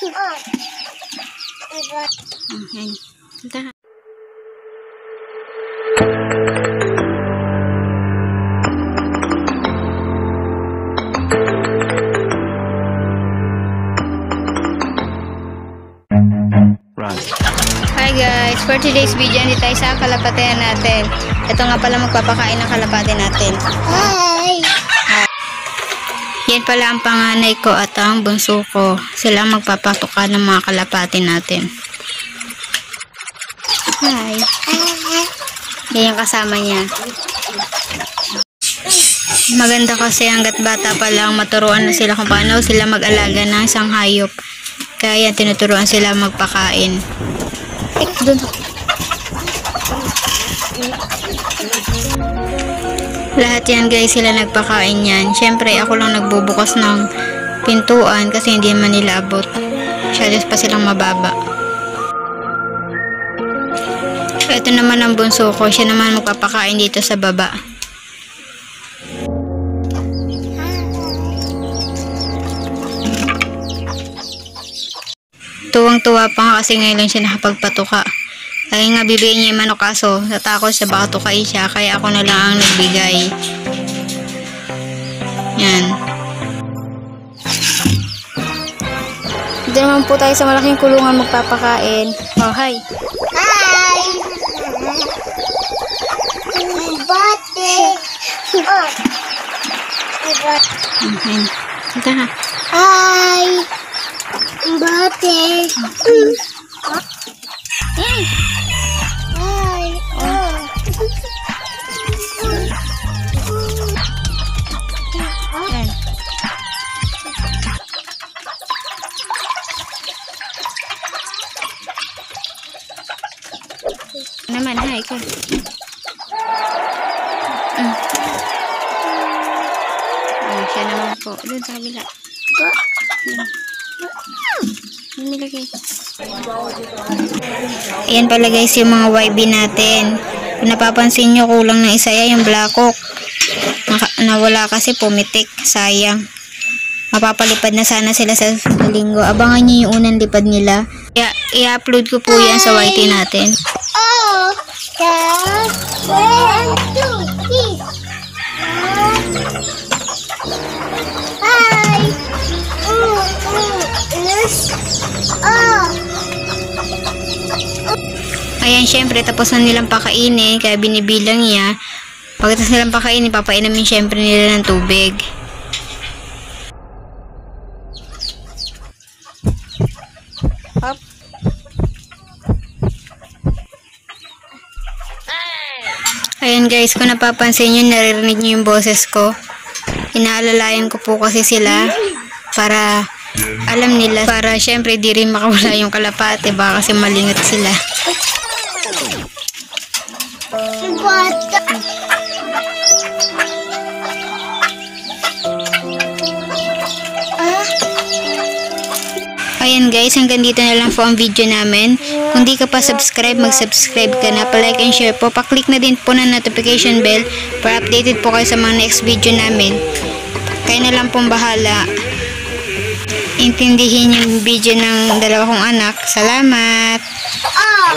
Ayan. Punta. Hi guys, for today's video, hindi tayo sa kalapatihan natin. Ito nga pala magpapakain ng kalapati natin. Hi! Yan pala ang panganay ko at ang bunso ko. Sila ang magpapatuka ng mga kalapati natin. Hi! Yan yung kasama niya. Maganda kasi hanggat bata pa lang maturuan na sila kung paano sila mag-alaga ng isang hayop. Kaya tinuturuan sila magpakain. Doon. Lahat yan guys, sila nagpakain yan. Siyempre ako lang nagbubukas ng pintuan kasi hindi man nila abot. Masyadong pa silang mababa. Ito naman ang bunso ko. Siya naman magpapakain dito sa baba. Tuwang-tuwa pa nga kasi ngayon lang siya nakapagpatuka. Kaya nga bibigyan niya yung manok, kaso natakot siya baka tukain siya, kaya ako na lang ang nagbigay. Yan. Dito naman po tayo sa malaking kulungan magpapakain. Oh, hi! Hi! Bate! Ayan. Ito ha. Hi! Bate! Hi! Ayan. Naman, hi ka. Siya naman po. Doon sa kabila. Nilagay. Ayan pala guys yung mga YB natin. Kung napapansin nyo, kulang ng isa yan, yung Black Hawk. Nawala kasi pumitik. Sayang. Mapapalipad na sana sila sa linggo. Abangan nyo yung unang lipad nila. Kaya i-upload ko po yan sa YT natin. Oh! 1, 2, 3. Hi! Ayan, syempre tapos na nilang pakainin, kaya binibilang niya. Pagkatapos nilang pakainin, papainamin syempre nila ng tubig. Up. Ayan guys, kung napapansin nyo, naririnig nyo yung boses ko. Inaalalayan ko po kasi sila para alam nila, para syempre di rin makawala yung kalapate, baka kasi malingat sila. Ayan guys, hanggang dito na lang po ang video namin. Kung di ka pa subscribe, mag-subscribe ka na, pa-like and share po, pa-click na din po ng notification bell para updated po kayo sa mga next video namin. Kayo na lang pong bahala intindihin yung video ng dalawa kong anak. Salamat! Oh!